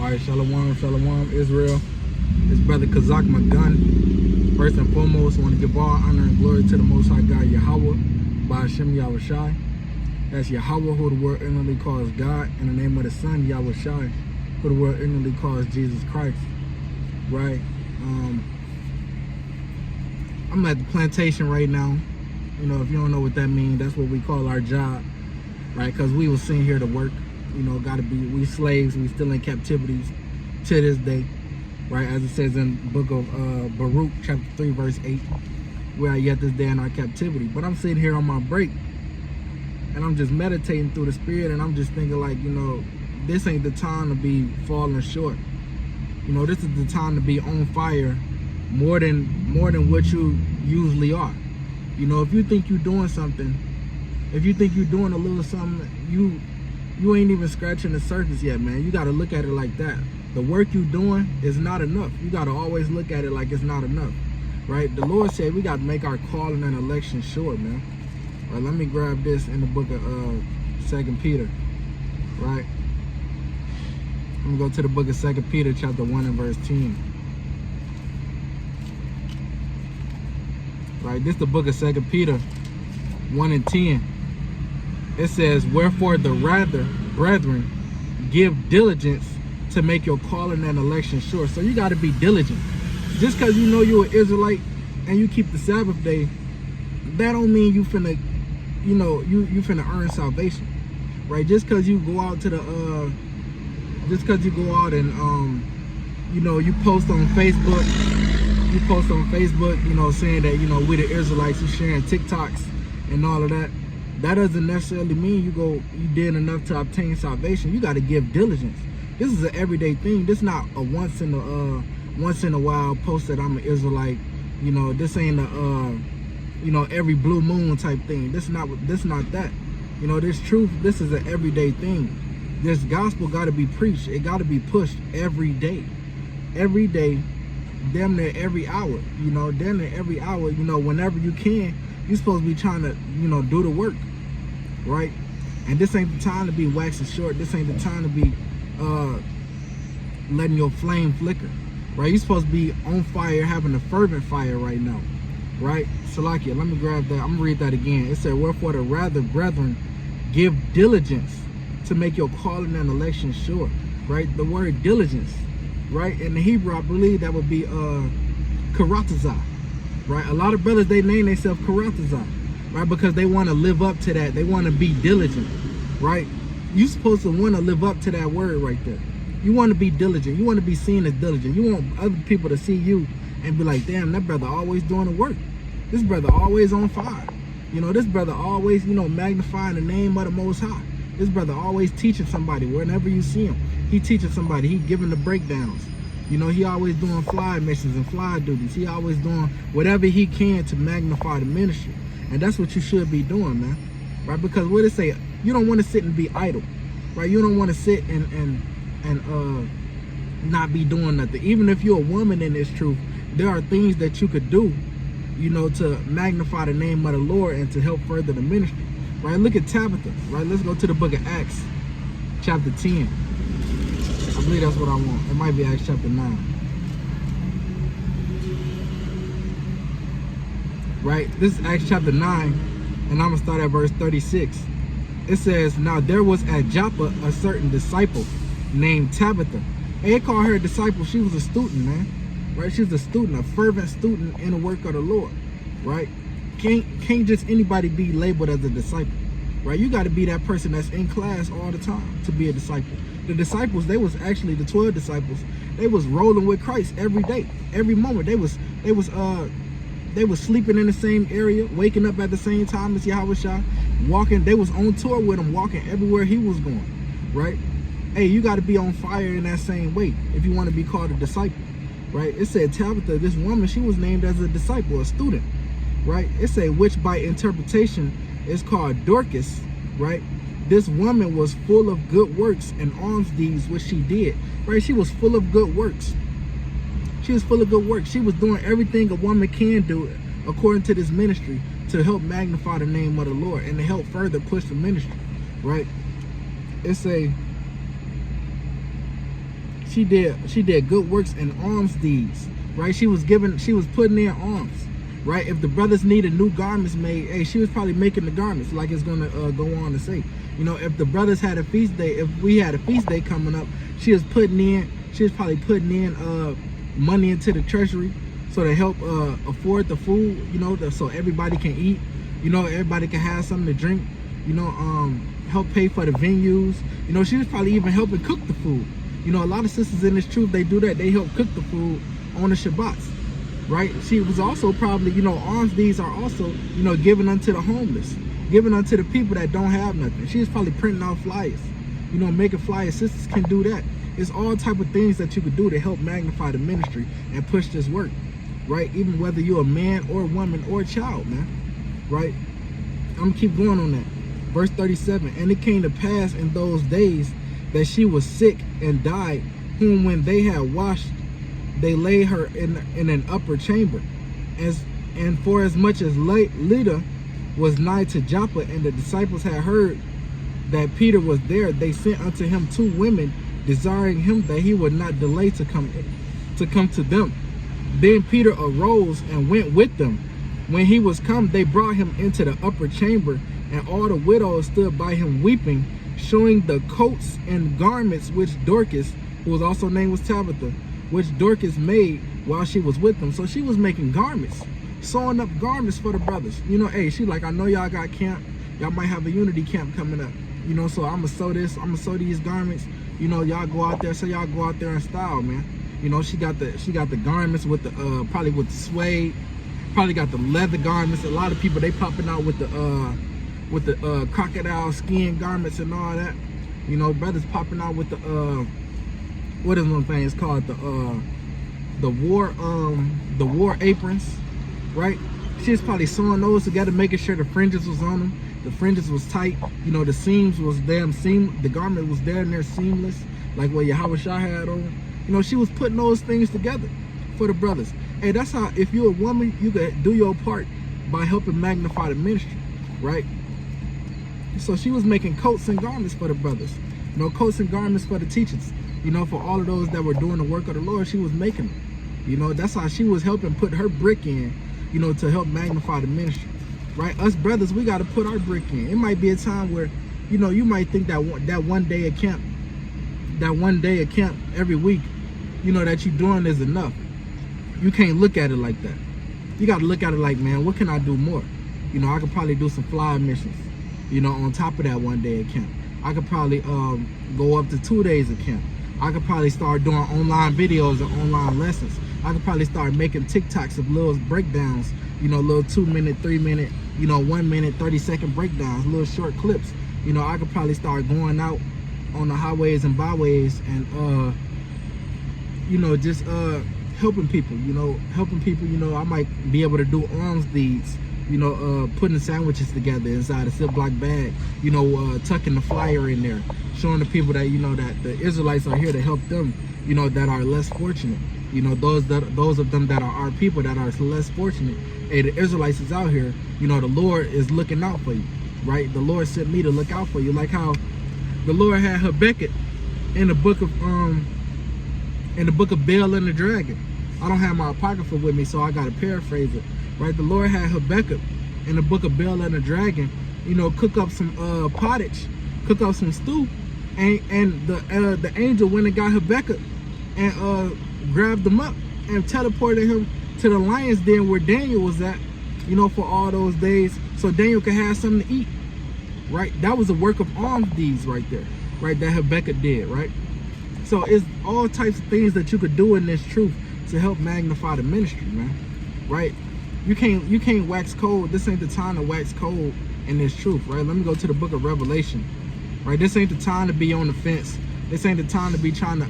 Alright, Shalom, Shalom, Israel. It's Brother Kazak Magun. First and foremost, I want to give all honor and glory to the Most High God, Yahweh, by Hashem Yahushai. That's Yahweh, who the world inwardly calls God, in the name of the Son, Yahushai, who the world inwardly calls Jesus Christ. Right? I'm at the plantation right now. You know, if you don't know what that means, that's what we call our job. Right? Because we were sent here to work. You know, we slaves, we still in captivities to this day, right? As it says in the book of Baruch, chapter 3, verse 8, we are yet this day in our captivity. But I'm sitting here on my break, and I'm just meditating through the Spirit, and I'm just thinking like, you know, this ain't the time to be falling short. You know, this is the time to be on fire more than what you usually are. You know, if you think you're doing something, if you think you're doing a little something, you ain't even scratching the surface yet, man. You got to look at it like that. The work you doing is not enough. You got to always look at it like it's not enough, right? The Lord said we got to make our calling and election sure, man. All right, let me grab this in the book of 2 Peter, right? Let me go to the book of 2 Peter, chapter 1 and verse 10. Right, this is the book of 2 Peter 1 and 10. It says, wherefore the rather, brethren, give diligence to make your calling and election sure. So you got to be diligent. Just because you know you're an Israelite and you keep the Sabbath day, that don't mean you finna, you know, you finna earn salvation, right? Just because you go out to the, just because you go out and, you know, you post on Facebook, you know, saying that, you know, we the Israelites, you sharing TikToks and all of that. That doesn't necessarily mean you did enough to obtain salvation. You got to give diligence. This is an everyday thing. This not a once in a while post that I'm an Israelite. You know, this ain't a you know, every blue moon type thing. This not that. You know, this truth. This is an everyday thing. This gospel got to be preached. It got to be pushed every day, damn near every hour. You know, damn near every hour. You know, whenever you can. You're supposed to be trying to, you know, do the work, right? And this ain't the time to be waxing short. This ain't the time to be letting your flame flicker, right? You're supposed to be on fire, having a fervent fire right now, right? Salakia, let me grab that. I'm going to read that again. It said, wherefore the rather, brethren, give diligence to make your calling and election sure, right? The word diligence, right? In the Hebrew, I believe that would be karatazah. Right, a lot of brothers, they name themselves Karatazah, right, because they want to live up to that. They want to be diligent, right? You're supposed to want to live up to that word right there. You want to be diligent. You want to be seen as diligent. You want other people to see you and be like, damn, that brother always doing the work. This brother always on fire. You know, this brother always, you know, magnifying the name of the Most High. This brother always teaching somebody. Whenever you see him, he teaching somebody. He giving the breakdowns. You know, he always doing fly missions and fly duties. He always doing whatever he can to magnify the ministry. And that's what you should be doing, man. Right? Because what it say, you don't want to sit and be idle. Right? You don't want to sit and not be doing nothing. Even if you're a woman in this truth, there are things that you could do, you know, to magnify the name of the Lord and to help further the ministry. Right? Look at Tabitha. Right? Let's go to the book of Acts, chapter 10. I believe that's what I want. It might be Acts chapter 9. Right? This is Acts chapter 9, and I'm going to start at verse 36. It says, now there was at Joppa a certain disciple named Tabitha. And they called her a disciple. She was a student, man. Right? She was a student, a fervent student in the work of the Lord. Right? Can't just anybody be labeled as a disciple. Right? You got to be that person that's in class all the time to be a disciple. The disciples, they was actually the 12 disciples. They was rolling with Christ every day, every moment. They was sleeping in the same area, waking up at the same time as Yahushua, walking. They was on tour with him, walking everywhere he was going, right? Hey, you got to be on fire in that same way if you want to be called a disciple, right? It said Tabitha, this woman, she was named as a disciple, a student, right? It said, which by interpretation is called Dorcas, right? This woman was full of good works and alms deeds, which she did, right? She was full of good works. She was full of good works. She was doing everything a woman can do according to this ministry to help magnify the name of the Lord and to help further push the ministry, right? It's a she did good works and alms deeds, right? She was putting in alms, right? If the brothers needed new garments made, hey, she was probably making the garments, like it's gonna go on to say. You know, if the brothers had a feast day, if we had a feast day coming up, she was probably putting in money into the treasury, so to help afford the food, you know, so everybody can eat, you know, everybody can have something to drink, you know, help pay for the venues. You know, she was probably even helping cook the food. You know, a lot of sisters in this truth, they do that. They help cook the food on the Shabbats, right? She was also probably, you know, alms deeds are also, you know, giving unto the homeless, giving unto the people that don't have nothing. She was probably printing out flyers, you know, making flyers. Sisters can do that. It's all type of things that you could do to help magnify the ministry and push this work, right? Even whether you're a man or a woman or a child, man, right? I'm gonna keep going on that. Verse 37, and it came to pass in those days that she was sick and died, whom when they had washed, they laid her in an upper chamber. And for as much as Lydda was nigh to Joppa, and the disciples had heard that Peter was there, they sent unto him 2 women, desiring him that he would not delay to come to them. Then Peter arose and went with them. When he was come, they brought him into the upper chamber, and all the widows stood by him weeping, showing the coats and garments which Dorcas, who was also named was Tabitha, which Dorcas made while she was with them. So she was making garments, sewing up garments for the brothers. You know, hey, she like, I know y'all got camp, y'all might have a unity camp coming up, you know, so I'm gonna sew this, I'm gonna sew these garments, you know, y'all go out there, so y'all go out there in style, man. You know, she got the garments with the probably with the suede, probably got the leather garments. A lot of people, they popping out with the crocodile skin garments and all that. You know, brothers popping out with the what is one thing it's called, the war aprons, right? She's probably sewing those together, making sure the fringes was on them, the fringes was tight, you know, the seams was the garment was there and there seamless, like what Yahweh Shah had on. You know, she was putting those things together for the brothers. Hey, that's how, if you're a woman, you could do your part by helping magnify the ministry, right? So she was making coats and garments for the brothers, you know, coats and garments for the teachers, you know, for all of those that were doing the work of the Lord. She was making them. You know, that's how she was helping put her brick in, you know, to help magnify the ministry, right? Us brothers, we got to put our brick in. It might be a time where, you know, you might think that one day of camp every week, you know, that you're doing is enough. You can't look at it like that. You got to look at it like, man, what can I do more? You know, I could probably do some fly missions, you know, on top of that one day of camp. I could probably go up to 2 days of camp. I could probably start doing online videos and online lessons. I could probably start making TikToks of little breakdowns, you know, little 2 minute, 3 minute, you know, 1 minute, 30-second breakdowns, little short clips. You know, I could probably start going out on the highways and byways and, you know, just helping people, you know, I might be able to do alms deeds, you know, putting sandwiches together inside a Ziploc bag, you know, tucking the flyer in there, showing the people that, you know, that the Israelites are here to help them, you know, that are less fortunate, you know, those of them that are our people that are less fortunate. Hey, the Israelites is out here, you know, the Lord is looking out for you, right? The Lord sent me to look out for you, like how the Lord had Habakkuk in the book of Baal and the Dragon. I don't have my apocrypha with me, so I gotta paraphrase it, right? The Lord had Habakkuk in the book of Baal and the Dragon, you know, cook up some pottage, cook up some stew, and the angel went and got Habakkuk and grabbed him up and teleported him to the lion's den where Daniel was at, you know, for all those days, so Daniel could have something to eat, right? That was a work of alms deeds right there, right? That Habakkuk did, right? So it's all types of things that you could do in this truth to help magnify the ministry, man, right? You can't wax cold. This ain't the time to wax cold in this truth, right? Let me go to the book of Revelation, right? This ain't the time to be on the fence. This ain't the time to be trying to